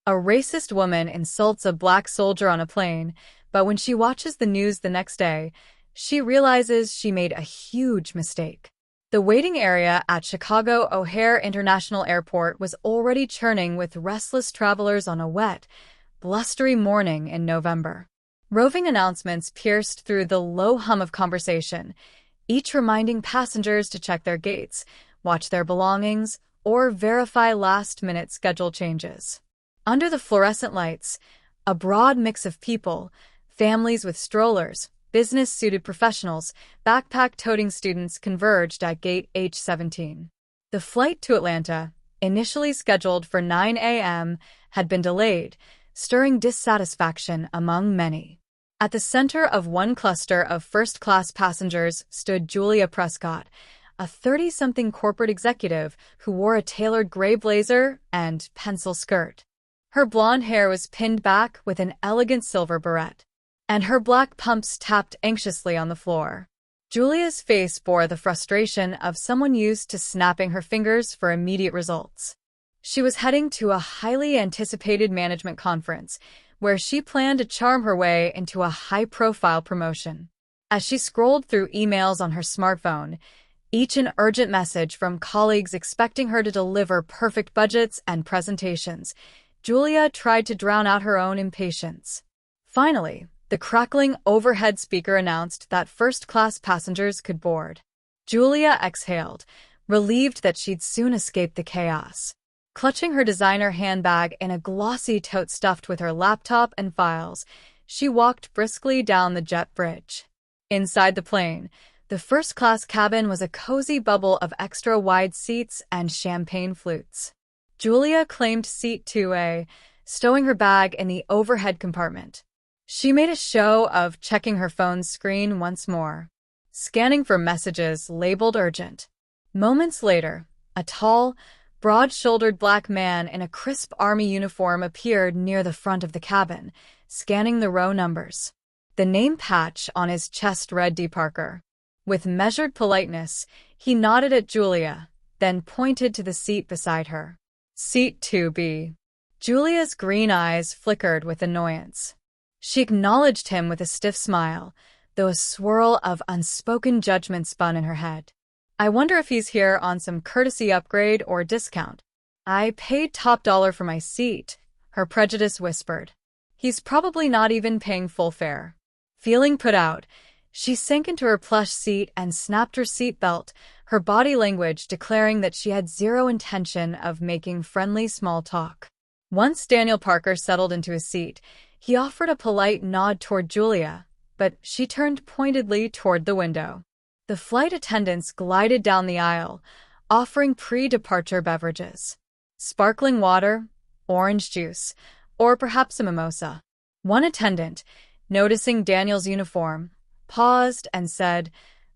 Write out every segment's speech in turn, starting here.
A racist woman insults a black soldier on a plane, but when she watches the news the next day, she realizes she made a huge mistake. The waiting area at Chicago O'Hare International Airport was already churning with restless travelers on a wet, blustery morning in November. Roving announcements pierced through the low hum of conversation, each reminding passengers to check their gates, watch their belongings, or verify last-minute schedule changes. Under the fluorescent lights, a broad mix of people, families with strollers, business-suited professionals, backpack-toting students converged at gate H-17. The flight to Atlanta, initially scheduled for 9 a.m., had been delayed, stirring dissatisfaction among many. At the center of one cluster of first-class passengers stood Julia Prescott, a 30-something corporate executive who wore a tailored gray blazer and pencil skirt. Her blonde hair was pinned back with an elegant silver barrette, and her black pumps tapped anxiously on the floor. Julia's face bore the frustration of someone used to snapping her fingers for immediate results. She was heading to a highly anticipated management conference, where she planned to charm her way into a high-profile promotion. As she scrolled through emails on her smartphone, each an urgent message from colleagues expecting her to deliver perfect budgets and presentations, Julia tried to drown out her own impatience. Finally, the crackling overhead speaker announced that first-class passengers could board. Julia exhaled, relieved that she'd soon escape the chaos. Clutching her designer handbag in a glossy tote stuffed with her laptop and files, she walked briskly down the jet bridge. Inside the plane, the first-class cabin was a cozy bubble of extra-wide seats and champagne flutes. Julia claimed seat 2A, stowing her bag in the overhead compartment. She made a show of checking her phone's screen once more, scanning for messages labeled urgent. Moments later, a tall, broad-shouldered black man in a crisp army uniform appeared near the front of the cabin, scanning the row numbers. The name patch on his chest read D. Parker. With measured politeness, he nodded at Julia, then pointed to the seat beside her. Seat 2B. Julia's green eyes flickered with annoyance. She acknowledged him with a stiff smile, though a swirl of unspoken judgment spun in her head. I wonder if he's here on some courtesy upgrade or discount. I paid top dollar for my seat, her Prejudice whispered. He's probably not even paying full fare. Feeling put out, she sank into her plush seat and snapped her seatbelt, her body language declaring that she had zero intention of making friendly small talk. Once Daniel Parker settled into his seat, he offered a polite nod toward Julia, but she turned pointedly toward the window. The flight attendants glided down the aisle, offering pre-departure beverages. Sparkling water, orange juice, or perhaps a mimosa. One attendant, noticing Daniel's uniform, paused and said,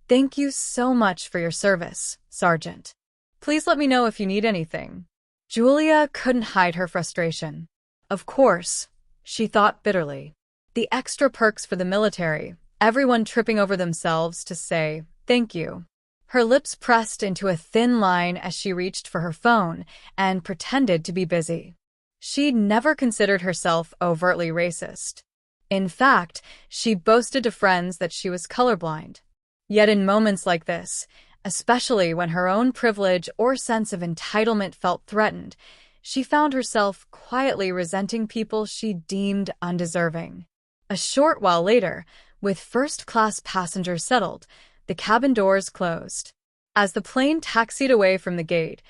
"Thank you so much for your service, Sergeant. Please let me know if you need anything." Julia couldn't hide her frustration. Of course, she thought bitterly. The extra perks for the military, everyone tripping over themselves to say, "Thank you." Her lips pressed into a thin line as she reached for her phone and pretended to be busy. She'd never considered herself overtly racist. In fact, she boasted to friends that she was colorblind. Yet in moments like this, especially when her own privilege or sense of entitlement felt threatened, she found herself quietly resenting people she deemed undeserving. A short while later, with first-class passengers settled, the cabin doors closed. As the plane taxied away from the gate,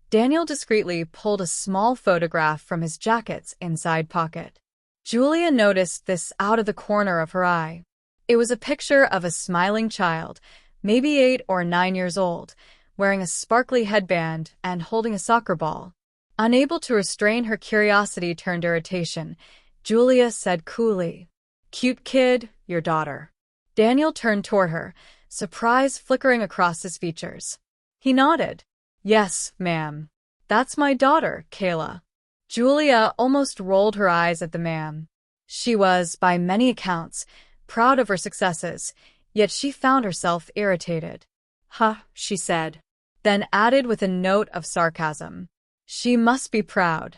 Daniel discreetly pulled a small photograph from his jacket's inside pocket. Julia noticed this out of the corner of her eye. It was a picture of a smiling child, maybe 8 or 9 years old, wearing a sparkly headband and holding a soccer ball. Unable to restrain her curiosity turned irritation, Julia said coolly, "Cute kid, your daughter." Daniel turned toward her, surprise flickering across his features. He nodded. "Yes, ma'am. That's my daughter, Kayla." Julia almost rolled her eyes at the ma'am. She was, by many accounts, proud of her successes, yet she found herself irritated. "Huh," she said, then added with a note of sarcasm. "She must be proud."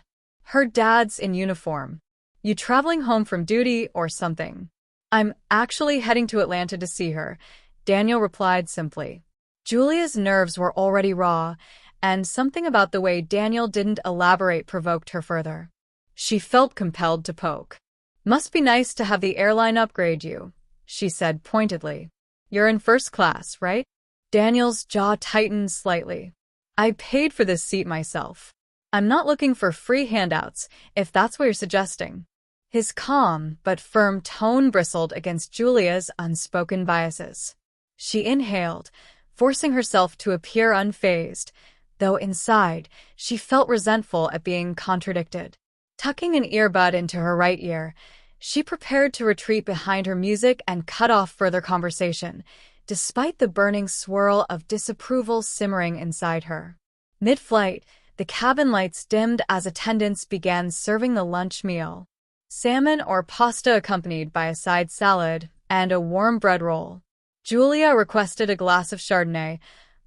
Her dad's in uniform. You traveling home from duty or something? I'm actually heading to Atlanta to see her, Daniel replied simply. Julia's nerves were already raw, and something about the way Daniel didn't elaborate provoked her further. She felt compelled to poke. Must be nice to have the airline upgrade you, she said pointedly. You're in first class, right? Daniel's jaw tightened slightly. I paid for this seat myself. I'm not looking for free handouts, if that's what you're suggesting. His calm but firm tone bristled against Julia's unspoken biases. She inhaled, forcing herself to appear unfazed, though inside she felt resentful at being contradicted. Tucking an earbud into her right ear, she prepared to retreat behind her music and cut off further conversation, despite the burning swirl of disapproval simmering inside her. Mid-flight, the cabin lights dimmed as attendants began serving the lunch meal. Salmon or pasta accompanied by a side salad and a warm bread roll. Julia requested a glass of Chardonnay,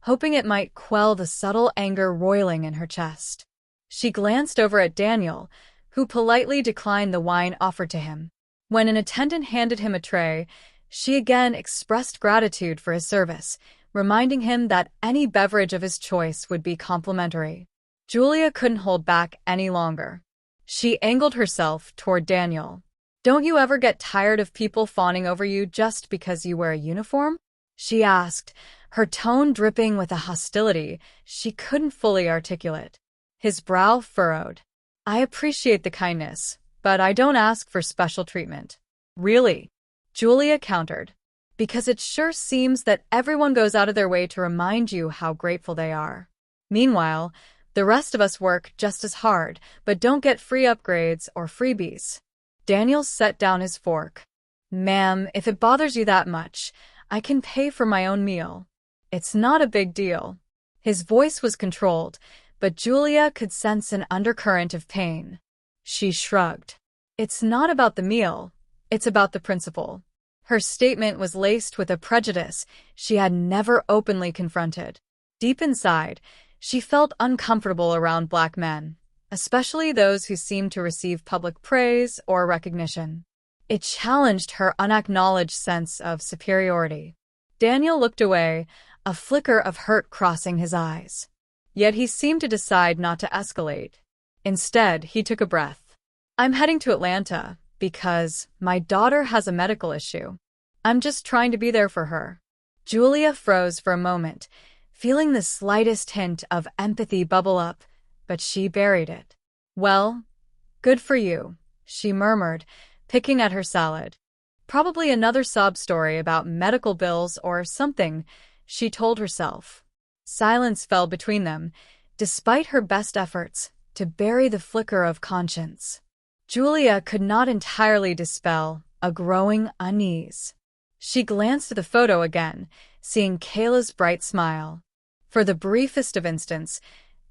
hoping it might quell the subtle anger roiling in her chest. She glanced over at Daniel, who politely declined the wine offered to him. When an attendant handed him a tray, she again expressed gratitude for his service, reminding him that any beverage of his choice would be complimentary. Julia couldn't hold back any longer. She angled herself toward Daniel. Don't you ever get tired of people fawning over you just because you wear a uniform? She asked, her tone dripping with a hostility she couldn't fully articulate. His brow furrowed. I appreciate the kindness, but I don't ask for special treatment. Really? Julia countered. Because it sure seems that everyone goes out of their way to remind you how grateful they are. Meanwhile, the rest of us work just as hard, but don't get free upgrades or freebies. Daniel set down his fork. Ma'am, if it bothers you that much, I can pay for my own meal. It's not a big deal. His voice was controlled, but Julia could sense an undercurrent of pain. She shrugged. It's not about the meal, it's about the principle. Her statement was laced with a prejudice she had never openly confronted. Deep inside, she felt uncomfortable around black men, especially those who seemed to receive public praise or recognition. It challenged her unacknowledged sense of superiority. Daniel looked away, a flicker of hurt crossing his eyes. Yet he seemed to decide not to escalate. Instead, he took a breath. I'm heading to Atlanta because my daughter has a medical issue. I'm just trying to be there for her. Julia froze for a moment, feeling the slightest hint of empathy bubble up, but she buried it. Well, good for you, she murmured, picking at her salad. Probably another sob story about medical bills or something, she told herself. Silence fell between them, despite her best efforts to bury the flicker of conscience. Julia could not entirely dispel a growing unease. She glanced at the photo again, seeing Kayla's bright smile. For the briefest of instants,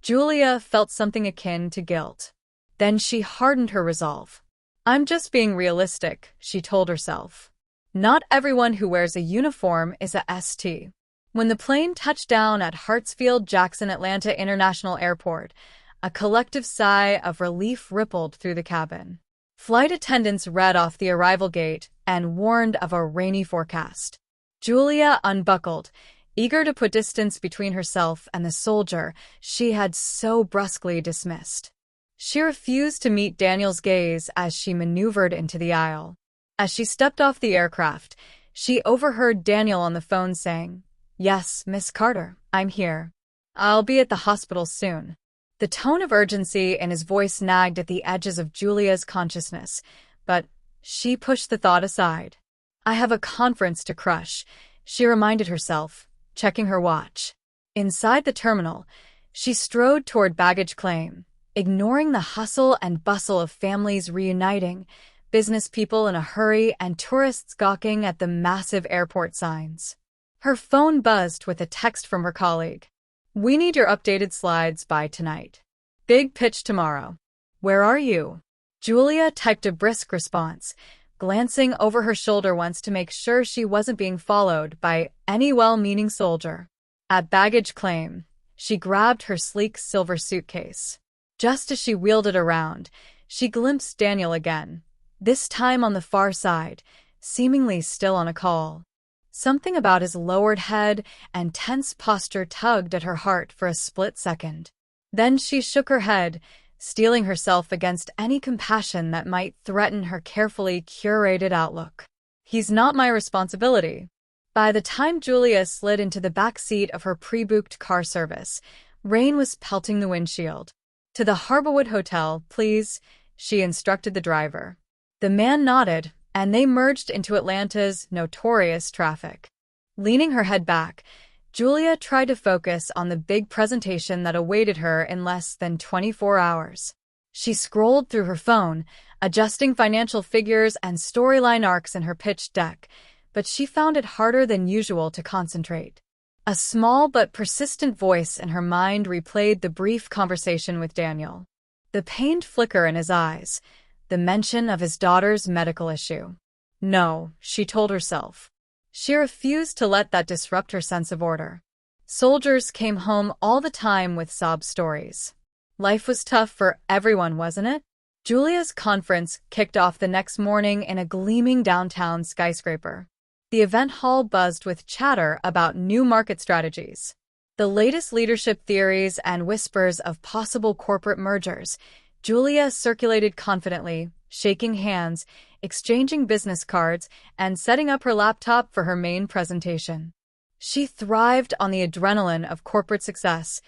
Julia felt something akin to guilt. Then she hardened her resolve. I'm just being realistic, she told herself. Not everyone who wears a uniform is a ST. When the plane touched down at Hartsfield-Jackson Atlanta International Airport, a collective sigh of relief rippled through the cabin. Flight attendants read off the arrival gate and warned of a rainy forecast. Julia unbuckled, eager to put distance between herself and the soldier she had so brusquely dismissed. She refused to meet Daniel's gaze as she maneuvered into the aisle. As she stepped off the aircraft, she overheard Daniel on the phone saying, Yes, Miss Carter, I'm here. I'll be at the hospital soon. The tone of urgency in his voice nagged at the edges of Julia's consciousness, but she pushed the thought aside. I have a conference to crush, she reminded herself, checking her watch. Inside the terminal, she strode toward baggage claim, ignoring the hustle and bustle of families reuniting, business people in a hurry, and tourists gawking at the massive airport signs. Her phone buzzed with a text from her colleague. We need your updated slides by tonight. Big pitch tomorrow. Where are you? Julia typed a brisk response, glancing over her shoulder once to make sure she wasn't being followed by any well-meaning soldier. At baggage claim, she grabbed her sleek silver suitcase. Just as she wheeled it around, she glimpsed Daniel again, this time on the far side, seemingly still on a call. Something about his lowered head and tense posture tugged at her heart for a split second. Then she shook her head, steeling herself against any compassion that might threaten her carefully curated outlook. "He's not my responsibility." By the time Julia slid into the back seat of her pre-booked car service, rain was pelting the windshield. "To the Harborwood Hotel, please," she instructed the driver. The man nodded, and they merged into Atlanta's notorious traffic. Leaning her head back, Julia tried to focus on the big presentation that awaited her in less than 24 hours. She scrolled through her phone, adjusting financial figures and storyline arcs in her pitch deck, but she found it harder than usual to concentrate. A small but persistent voice in her mind replayed the brief conversation with Daniel. The pained flicker in his eyes, the mention of his daughter's medical issue. No, she told herself. She refused to let that disrupt her sense of order. Soldiers came home all the time with sob stories. Life was tough for everyone, wasn't it? Julia's conference kicked off the next morning in a gleaming downtown skyscraper. The event hall buzzed with chatter about new market strategies, the latest leadership theories, and whispers of possible corporate mergers. Julia circulated confidently, shaking hands, exchanging business cards, and setting up her laptop for her main presentation. She thrived on the adrenaline of corporate success,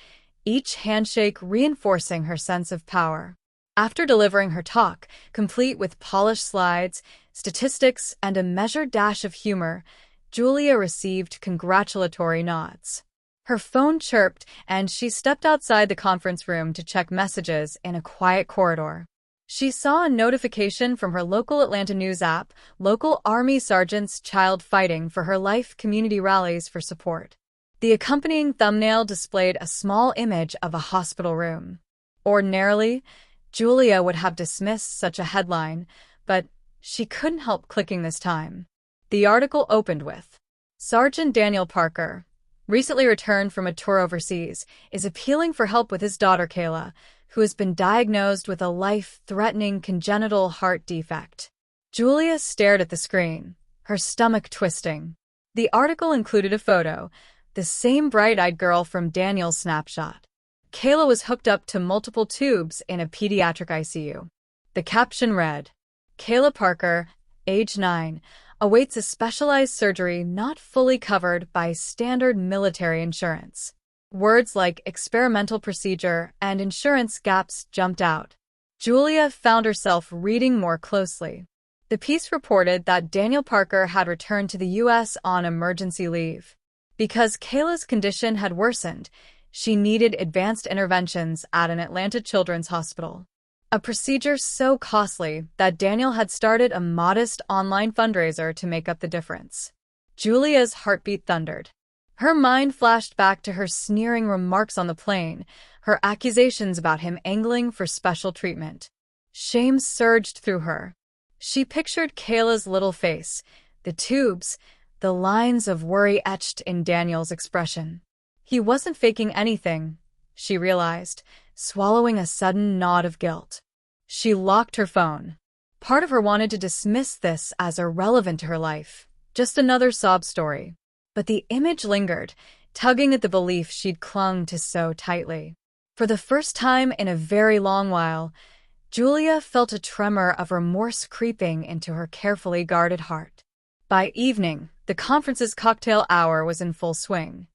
each handshake reinforcing her sense of power. After delivering her talk, complete with polished slides, statistics, and a measured dash of humor, Julia received congratulatory nods. Her phone chirped, and she stepped outside the conference room to check messages in a quiet corridor. She saw a notification from her local Atlanta news app, local Army sergeant's child fighting for her life community rallies for support. The accompanying thumbnail displayed a small image of a hospital room. Ordinarily, Julia would have dismissed such a headline, but she couldn't help clicking this time. The article opened with, "Sergeant Daniel Parker, recently returned from a tour overseas, is appealing for help with his daughter Kayla, who has been diagnosed with a life-threatening congenital heart defect." Julia stared at the screen, her stomach twisting. The article included a photo, the same bright-eyed girl from Daniel's snapshot. Kayla was hooked up to multiple tubes in a pediatric ICU. The caption read, "Kayla Parker, age 9, awaits a specialized surgery not fully covered by standard military insurance." Words like experimental procedure and insurance gaps jumped out. Julia found herself reading more closely. The piece reported that Daniel Parker had returned to the U.S. on emergency leave. Because Kayla's condition had worsened, she needed advanced interventions at an Atlanta children's hospital. A procedure so costly that Daniel had started a modest online fundraiser to make up the difference. Julia's heartbeat thundered. Her mind flashed back to her sneering remarks on the plane, her accusations about him angling for special treatment. Shame surged through her. She pictured Kayla's little face, the tubes, the lines of worry etched in Daniel's expression. He wasn't faking anything, she realized, swallowing a sudden knot of guilt. She locked her phone. Part of her wanted to dismiss this as irrelevant to her life, just another sob story. But the image lingered, tugging at the belief she'd clung to so tightly. For the first time in a very long while, Julia felt a tremor of remorse creeping into her carefully guarded heart. By evening, the conference's cocktail hour was in full swing.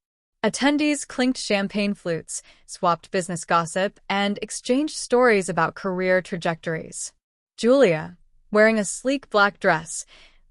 Attendees clinked champagne flutes, swapped business gossip, and exchanged stories about career trajectories. Julia, wearing a sleek black dress,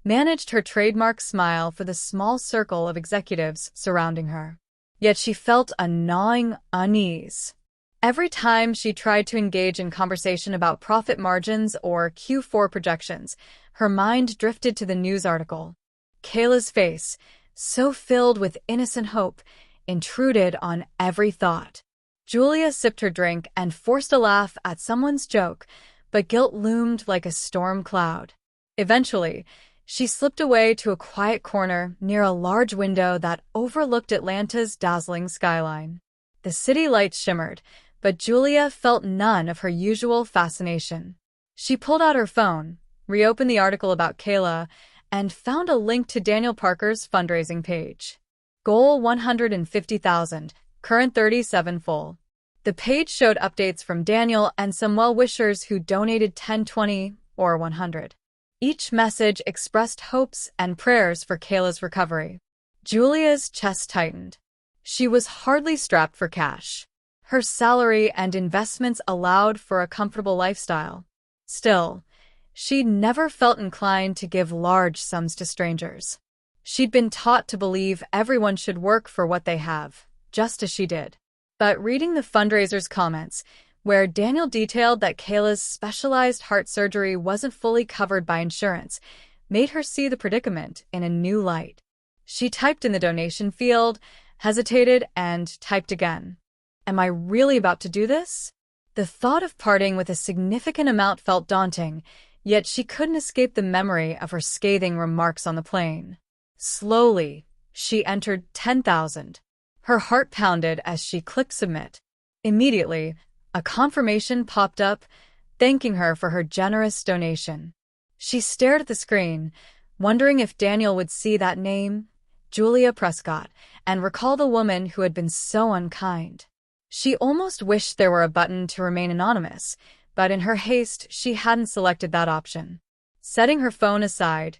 managed her trademark smile for the small circle of executives surrounding her. Yet she felt a gnawing unease. Every time she tried to engage in conversation about profit margins or Q4 projections, her mind drifted to the news article. Kayla's face, so filled with innocent hope, intruded on every thought. Julia sipped her drink and forced a laugh at someone's joke, but guilt loomed like a storm cloud. Eventually, she slipped away to a quiet corner near a large window that overlooked Atlanta's dazzling skyline. The city lights shimmered, but Julia felt none of her usual fascination. She pulled out her phone, reopened the article about Kayla, and found a link to Daniel Parker's fundraising page. Goal 150,000, current 37 full. The page showed updates from Daniel and some well-wishers who donated 10, 20, or 100. Each message expressed hopes and prayers for Kayla's recovery. Julia's chest tightened. She was hardly strapped for cash. Her salary and investments allowed for a comfortable lifestyle. Still, she'd never felt inclined to give large sums to strangers. She'd been taught to believe everyone should work for what they have, just as she did. But reading the fundraiser's comments, where Daniel detailed that Kayla's specialized heart surgery wasn't fully covered by insurance, made her see the predicament in a new light. She typed in the donation field, hesitated, and typed again. Am I really about to do this? The thought of parting with a significant amount felt daunting, yet she couldn't escape the memory of her scathing remarks on the plane. Slowly, she entered 10,000. Her heart pounded as she clicked submit. Immediately, a confirmation popped up, thanking her for her generous donation. She stared at the screen, wondering if Daniel would see that name, Julia Prescott, and recall the woman who had been so unkind. She almost wished there were a button to remain anonymous, but in her haste, she hadn't selected that option. Setting her phone aside,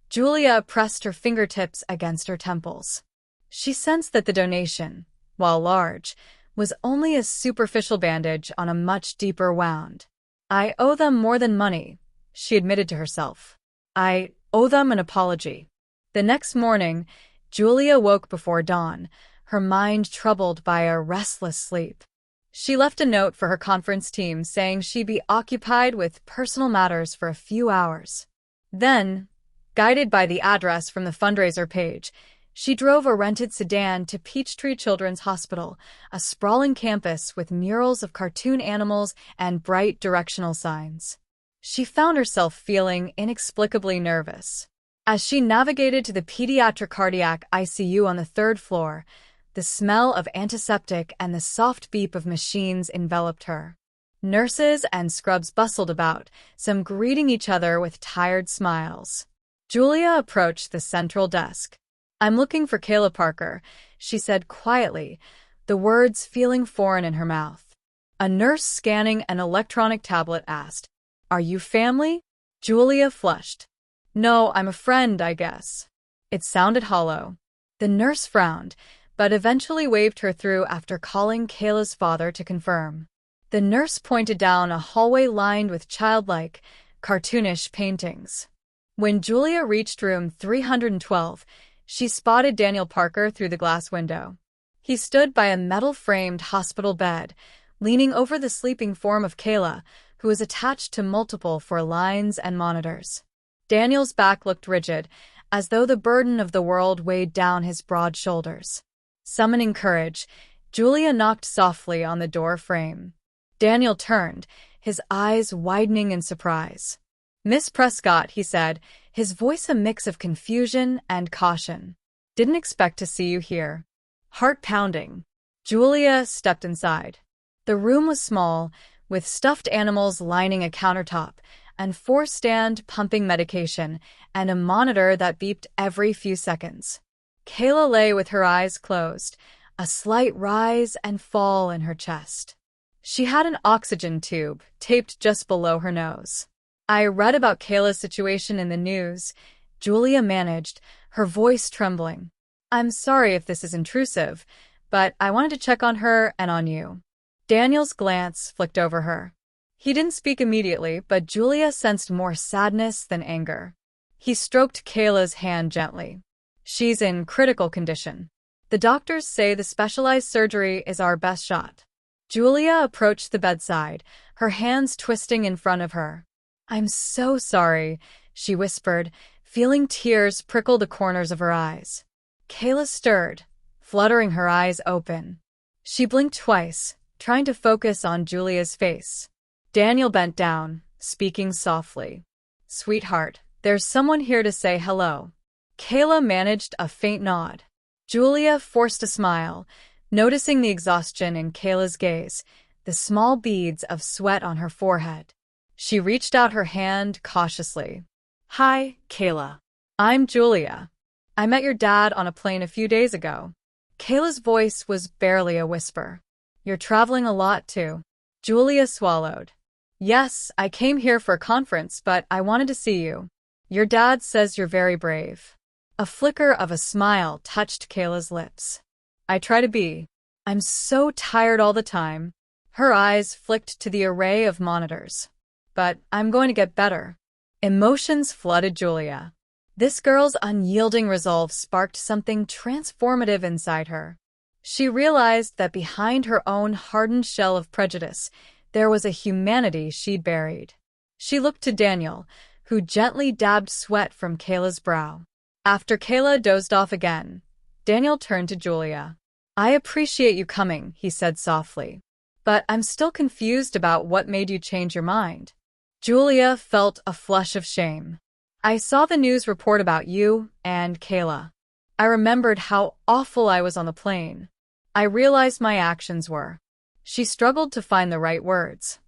Julia pressed her fingertips against her temples. She sensed that the donation, while large, was only a superficial bandage on a much deeper wound. I owe them more than money, she admitted to herself. I owe them an apology. The next morning, Julia woke before dawn, her mind troubled by a restless sleep. She left a note for her conference team saying she'd be occupied with personal matters for a few hours. Then, guided by the address from the fundraiser page, she drove a rented sedan to Peachtree Children's Hospital, a sprawling campus with murals of cartoon animals and bright directional signs. She found herself feeling inexplicably nervous. As she navigated to the pediatric cardiac ICU on the 3rd floor, the smell of antiseptic and the soft beep of machines enveloped her. Nurses and scrubs bustled about, some greeting each other with tired smiles. Julia approached the central desk. I'm looking for Kayla Parker, she said quietly, the words feeling foreign in her mouth. A nurse scanning an electronic tablet asked, Are you family? Julia flushed. No, I'm a friend, I guess. It sounded hollow. The nurse frowned, but eventually waved her through after calling Kayla's father to confirm. The nurse pointed down a hallway lined with childlike, cartoonish paintings. When Julia reached room 312, she spotted Daniel Parker through the glass window. He stood by a metal-framed hospital bed, leaning over the sleeping form of Kayla, who was attached to multiple floor lines and monitors. Daniel's back looked rigid, as though the burden of the world weighed down his broad shoulders. Summoning courage, Julia knocked softly on the door frame. Daniel turned, his eyes widening in surprise. Miss Prescott, he said, his voice a mix of confusion and caution. Didn't expect to see you here. Heart pounding. Julia stepped inside. The room was small, with stuffed animals lining a countertop, and 4 stand pumping medication, and a monitor that beeped every few seconds. Kayla lay with her eyes closed, a slight rise and fall in her chest. She had an oxygen tube taped just below her nose. I read about Kayla's situation in the news, Julia managed, her voice trembling. I'm sorry if this is intrusive, but I wanted to check on her and on you. Daniel's glance flicked over her. He didn't speak immediately, but Julia sensed more sadness than anger. He stroked Kayla's hand gently. She's in critical condition. The doctors say the specialized surgery is our best shot. Julia approached the bedside, her hands twisting in front of her. I'm so sorry, she whispered, feeling tears prickle the corners of her eyes. Kayla stirred, fluttering her eyes open. She blinked twice, trying to focus on Julia's face. Daniel bent down, speaking softly. Sweetheart, there's someone here to say hello. Kayla managed a faint nod. Julia forced a smile, noticing the exhaustion in Kayla's gaze, the small beads of sweat on her forehead. She reached out her hand cautiously. "Hi, Kayla. I'm Julia. I met your dad on a plane a few days ago." Kayla's voice was barely a whisper. "You're traveling a lot, too." Julia swallowed. "Yes, I came here for a conference, but I wanted to see you. Your dad says you're very brave." A flicker of a smile touched Kayla's lips. "I try to be. I'm so tired all the time." Her eyes flicked to the array of monitors. "But I'm going to get better." Emotions flooded Julia. This girl's unyielding resolve sparked something transformative inside her. She realized that behind her own hardened shell of prejudice, there was a humanity she'd buried. She looked to Daniel, who gently dabbed sweat from Kayla's brow. After Kayla dozed off again, Daniel turned to Julia. "I appreciate you coming," he said softly. "But I'm still confused about what made you change your mind." Julia felt a flush of shame. "I saw the news report about you and Kayla. I remembered how awful I was on the plane. I realized my actions were." She struggled to find the right words.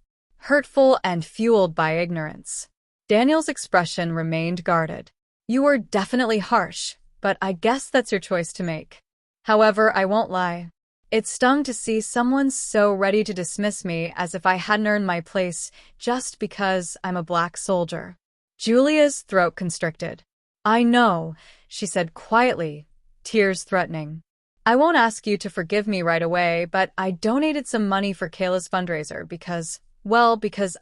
"Hurtful and fueled by ignorance." Daniel's expression remained guarded. "You were definitely harsh, but I guess that's your choice to make. However, I won't lie. It stung to see someone so ready to dismiss me as if I hadn't earned my place just because I'm a black soldier." Julia's throat constricted. "I know," she said quietly, tears threatening. "I won't ask you to forgive me right away, but I donated some money for Kayla's fundraiser because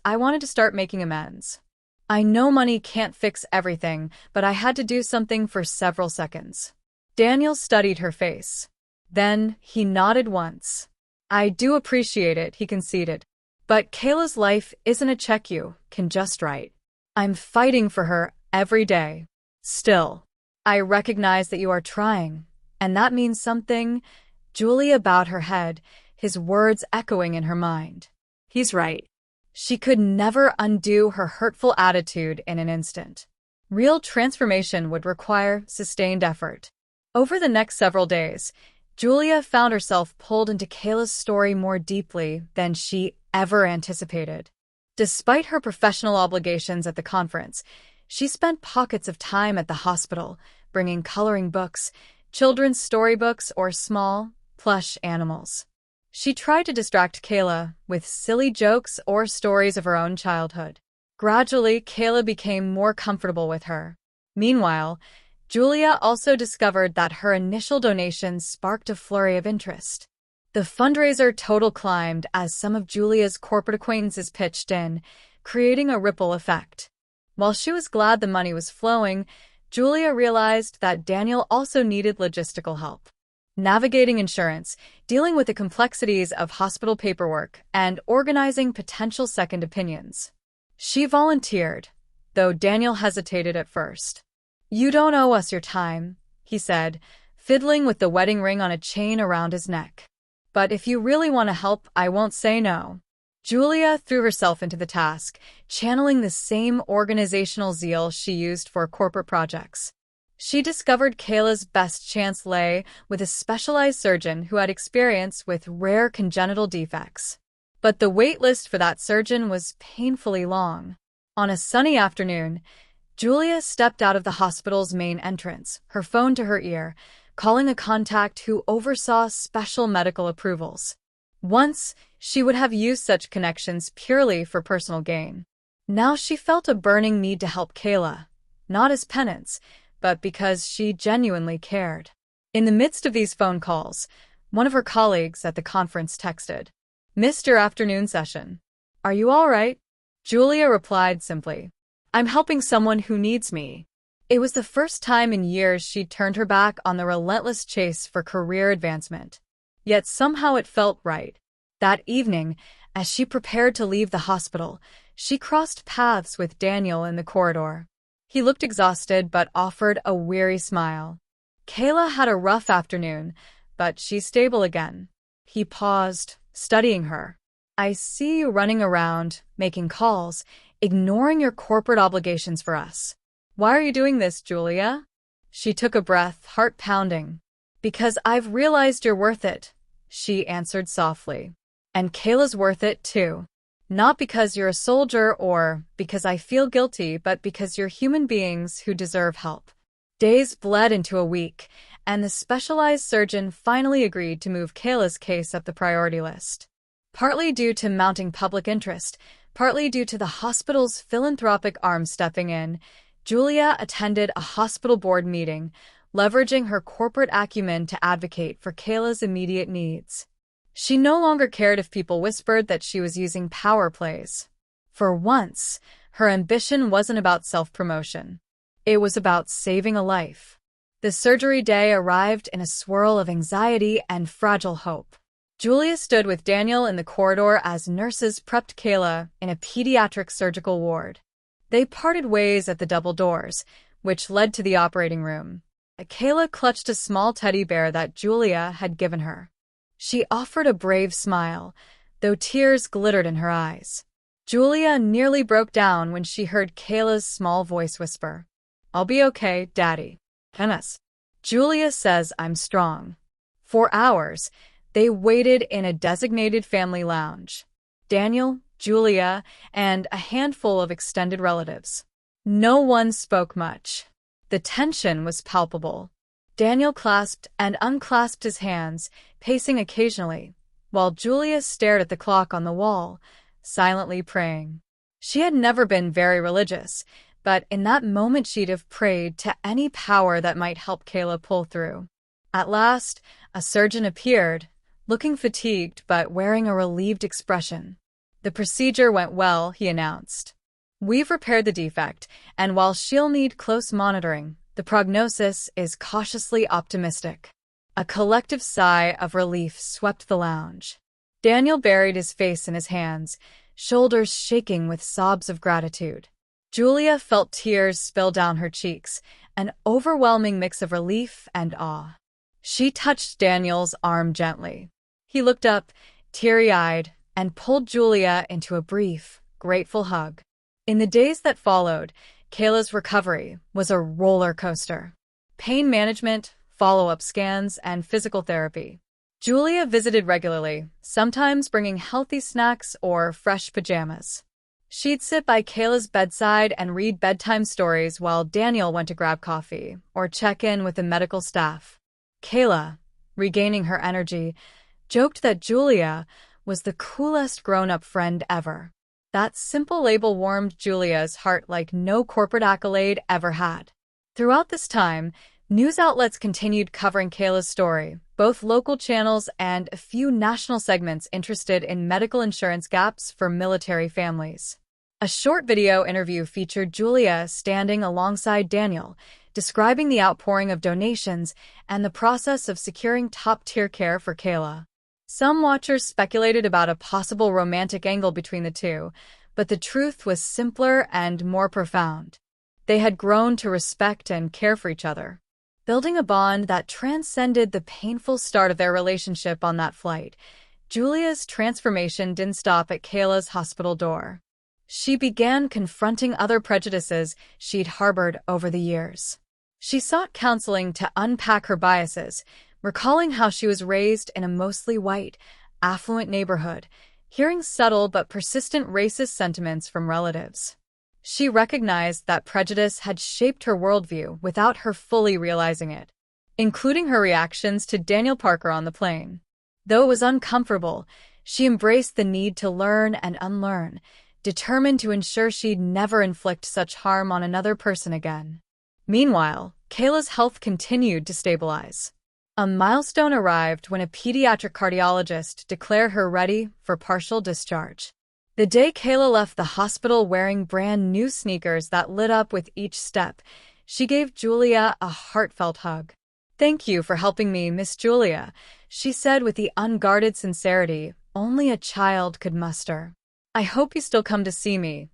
I wanted to start making amends. I know money can't fix everything, but I had to do something for several seconds." Daniel studied her face. Then he nodded once. "I do appreciate it," he conceded. "But Kayla's life isn't a check you can just write. I'm fighting for her every day. Still, I recognize that you are trying, and that means something." Julia bowed her head, his words echoing in her mind. He's right. She could never undo her hurtful attitude in an instant. Real transformation would require sustained effort. Over the next several days, Julia found herself pulled into Kayla's story more deeply than she ever anticipated. Despite her professional obligations at the conference, she spent pockets of time at the hospital, bringing coloring books, children's storybooks, or small, plush animals. She tried to distract Kayla with silly jokes or stories of her own childhood. Gradually, Kayla became more comfortable with her. Meanwhile, Julia also discovered that her initial donations sparked a flurry of interest. The fundraiser total climbed as some of Julia's corporate acquaintances pitched in, creating a ripple effect. While she was glad the money was flowing, Julia realized that Daniel also needed logistical help. Navigating insurance, dealing with the complexities of hospital paperwork, and organizing potential second opinions. She volunteered, though Daniel hesitated at first. "You don't owe us your time," he said, fiddling with the wedding ring on a chain around his neck. "But if you really want to help, I won't say no." Julia threw herself into the task, channeling the same organizational zeal she used for corporate projects. She discovered Kayla's best chance lay with a specialized surgeon who had experience with rare congenital defects. But the wait list for that surgeon was painfully long. On a sunny afternoon, Julia stepped out of the hospital's main entrance, her phone to her ear, calling a contact who oversaw special medical approvals. Once, she would have used such connections purely for personal gain. Now she felt a burning need to help Kayla, not as penance, but because she genuinely cared. In the midst of these phone calls, one of her colleagues at the conference texted, "Missed your afternoon session. Are you all right?" Julia replied simply, "I'm helping someone who needs me." It was the first time in years she'd turned her back on the relentless chase for career advancement. Yet somehow it felt right. That evening, as she prepared to leave the hospital, she crossed paths with Daniel in the corridor. He looked exhausted but offered a weary smile. "Kayla had a rough afternoon, but she's stable again." He paused, studying her. "I see you running around, making calls, ignoring your corporate obligations for us. Why are you doing this, Julia?" She took a breath, heart pounding. "Because I've realized you're worth it," she answered softly. And Kayla's worth it too. Not because you're a soldier or because I feel guilty, but because you're human beings who deserve help. Days bled into a week, and the specialized surgeon finally agreed to move Kayla's case up the priority list. Partly due to mounting public interest, partly due to the hospital's philanthropic arm stepping in, Julia attended a hospital board meeting, leveraging her corporate acumen to advocate for Kayla's immediate needs. She no longer cared if people whispered that she was using power plays. For once, her ambition wasn't about self-promotion. It was about saving a life. The surgery day arrived in a swirl of anxiety and fragile hope. Julia stood with Daniel in the corridor as nurses prepped Kayla in a pediatric surgical ward. They parted ways at the double doors, which led to the operating room. Kayla clutched a small teddy bear that Julia had given her. She offered a brave smile, though tears glittered in her eyes. Julia nearly broke down when she heard Kayla's small voice whisper, "I'll be okay, Daddy. Tennis." Julia says, "I'm strong." For hours, they waited in a designated family lounge. Daniel, Julia, and a handful of extended relatives. No one spoke much. The tension was palpable. Daniel clasped and unclasped his hands, pacing occasionally, while Julia stared at the clock on the wall, silently praying. She had never been very religious, but in that moment she'd have prayed to any power that might help Kayla pull through. At last, a surgeon appeared, looking fatigued but wearing a relieved expression. "The procedure went well," he announced. "We've repaired the defect, and while she'll need close monitoring, the prognosis is cautiously optimistic." A collective sigh of relief swept the lounge. Daniel buried his face in his hands, shoulders shaking with sobs of gratitude. Julia felt tears spill down her cheeks, an overwhelming mix of relief and awe. She touched Daniel's arm gently. He looked up, teary-eyed, and pulled Julia into a brief, grateful hug. In the days that followed, Kayla's recovery was a roller coaster. Pain management, follow-up scans, and physical therapy. Julia visited regularly, sometimes bringing healthy snacks or fresh pajamas. She'd sit by Kayla's bedside and read bedtime stories while Daniel went to grab coffee or check in with the medical staff. Kayla, regaining her energy, joked that Julia was the coolest grown-up friend ever. That simple label warmed Julia's heart like no corporate accolade ever had. Throughout this time, news outlets continued covering Kayla's story, both local channels and a few national segments interested in medical insurance gaps for military families. A short video interview featured Julia standing alongside Daniel, describing the outpouring of donations and the process of securing top-tier care for Kayla. Some watchers speculated about a possible romantic angle between the two, but the truth was simpler and more profound. They had grown to respect and care for each other, building a bond that transcended the painful start of their relationship on that flight. Julia's transformation didn't stop at Kayla's hospital door. She began confronting other prejudices she'd harbored over the years. She sought counseling to unpack her biases, recalling how she was raised in a mostly white, affluent neighborhood, hearing subtle but persistent racist sentiments from relatives. She recognized that prejudice had shaped her worldview without her fully realizing it, including her reactions to Daniel Parker on the plane. Though it was uncomfortable, she embraced the need to learn and unlearn, determined to ensure she'd never inflict such harm on another person again. Meanwhile, Kayla's health continued to stabilize. A milestone arrived when a pediatric cardiologist declared her ready for partial discharge. The day Kayla left the hospital wearing brand new sneakers that lit up with each step, she gave Julia a heartfelt hug. "Thank you for helping me, Miss Julia," she said with the unguarded sincerity only a child could muster. "I hope you still come to see me,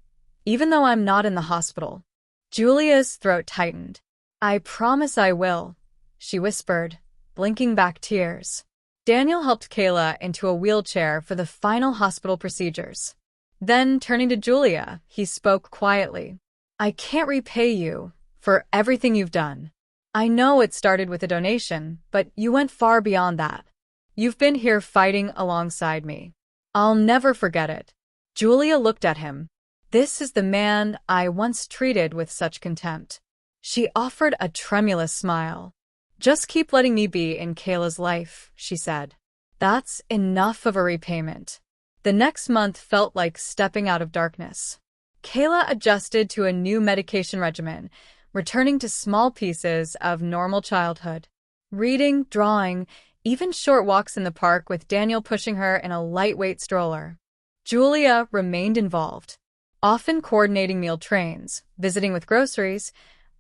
even though I'm not in the hospital." Julia's throat tightened. "I promise I will," she whispered, blinking back tears. Daniel helped Kayla into a wheelchair for the final hospital procedures. Then, turning to Julia, he spoke quietly. "I can't repay you for everything you've done. I know it started with a donation, but you went far beyond that. You've been here fighting alongside me. I'll never forget it. Julia looked at him. This is the man I once treated with such contempt. She offered a tremulous smile. Just keep letting me be in Kayla's life, she said. That's enough of a repayment. The next month felt like stepping out of darkness. Kayla adjusted to a new medication regimen, returning to small pieces of normal childhood. Reading, drawing, even short walks in the park with Daniel pushing her in a lightweight stroller. Julia remained involved, often coordinating meal trains, visiting with groceries,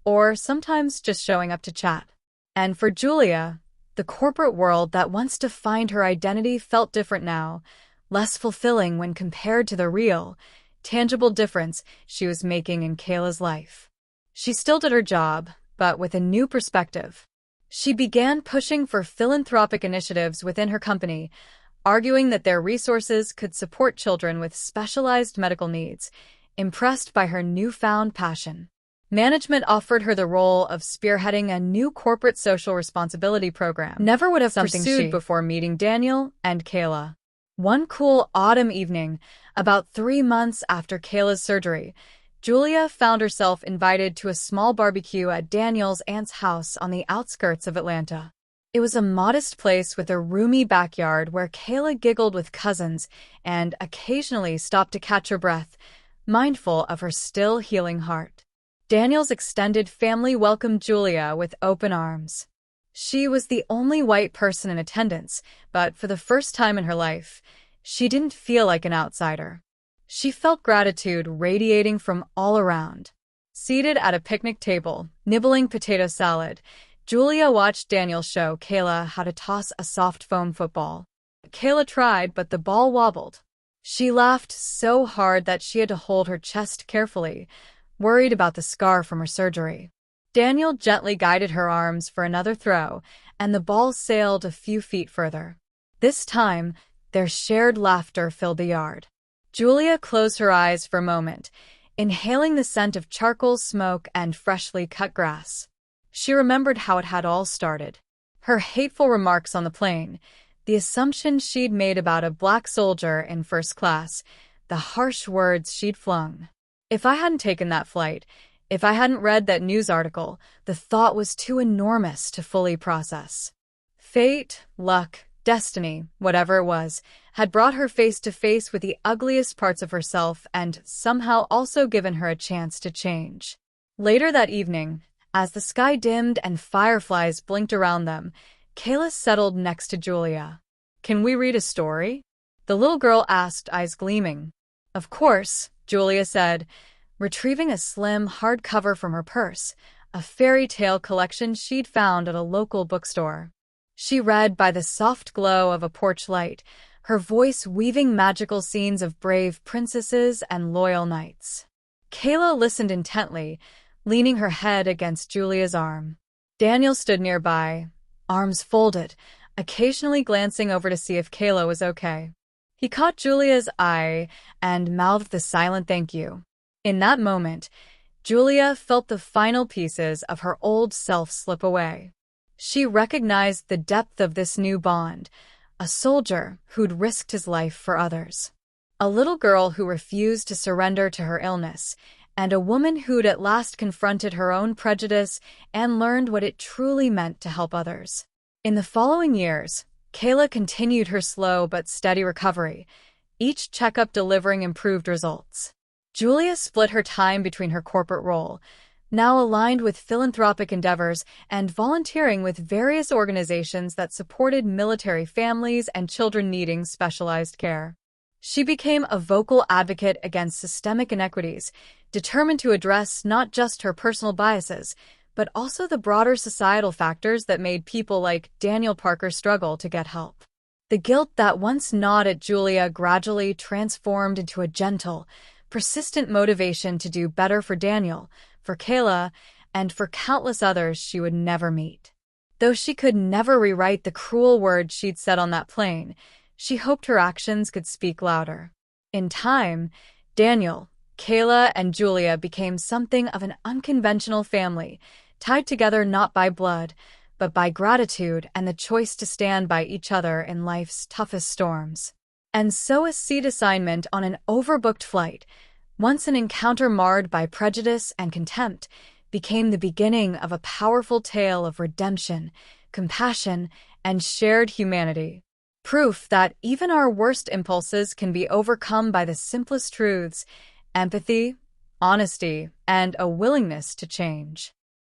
or sometimes just showing up to chat. And for Julia, the corporate world that once defined her identity felt different now, less fulfilling when compared to the real, tangible difference she was making in Kayla's life. She still did her job, but with a new perspective. She began pushing for philanthropic initiatives within her company, arguing that their resources could support children with specialized medical needs, impressed by her newfound passion. Management offered her the role of spearheading a new corporate social responsibility program. Never would have pursued before meeting Daniel and Kayla. One cool autumn evening, about 3 months after Kayla's surgery, Julia found herself invited to a small barbecue at Daniel's aunt's house on the outskirts of Atlanta. It was a modest place with a roomy backyard where Kayla giggled with cousins and occasionally stopped to catch her breath, mindful of her still healing heart. Daniel's extended family welcomed Julia with open arms. She was the only white person in attendance, but for the first time in her life, she didn't feel like an outsider. She felt gratitude radiating from all around. Seated at a picnic table, nibbling potato salad, Julia watched Daniel show Kayla how to toss a soft foam football. Kayla tried, but the ball wobbled. She laughed so hard that she had to hold her chest carefully, worried about the scar from her surgery. Daniel gently guided her arms for another throw, and the ball sailed a few feet further. This time, their shared laughter filled the yard. Julia closed her eyes for a moment, inhaling the scent of charcoal smoke and freshly cut grass. She remembered how it had all started. Her hateful remarks on the plane, the assumption she'd made about a black soldier in first class, the harsh words she'd flung. If I hadn't taken that flight, if I hadn't read that news article, the thought was too enormous to fully process. Fate, luck, destiny, whatever it was, had brought her face to face with the ugliest parts of herself and somehow also given her a chance to change. Later that evening, as the sky dimmed and fireflies blinked around them, Kayla settled next to Julia. "Can we read a story?" the little girl asked, eyes gleaming. "Of course," Julia said, retrieving a slim hardcover from her purse, a fairy tale collection she'd found at a local bookstore. She read by the soft glow of a porch light, her voice weaving magical scenes of brave princesses and loyal knights. Kayla listened intently, leaning her head against Julia's arm. Daniel stood nearby, arms folded, occasionally glancing over to see if Kayla was okay. He caught Julia's eye and mouthed the silent thank you. In that moment, Julia felt the final pieces of her old self slip away. She recognized the depth of this new bond, a soldier who'd risked his life for others, a little girl who refused to surrender to her illness, and a woman who'd at last confronted her own prejudice and learned what it truly meant to help others. In the following years, Kayla continued her slow but steady recovery, each checkup delivering improved results. Julia split her time between her corporate role, now aligned with philanthropic endeavors and volunteering with various organizations that supported military families and children needing specialized care. She became a vocal advocate against systemic inequities, determined to address not just her personal biases, but also the broader societal factors that made people like Daniel Parker struggle to get help. The guilt that once gnawed at Julia gradually transformed into a gentle, persistent motivation to do better for Daniel, for Kayla, and for countless others she would never meet. Though she could never rewrite the cruel words she'd said on that plane, she hoped her actions could speak louder. In time, Daniel, Kayla, and Julia became something of an unconventional family, tied together not by blood, but by gratitude and the choice to stand by each other in life's toughest storms. And so a seat assignment on an overbooked flight, once an encounter marred by prejudice and contempt, became the beginning of a powerful tale of redemption, compassion, and shared humanity. Proof that even our worst impulses can be overcome by the simplest truths: empathy, honesty, and a willingness to change.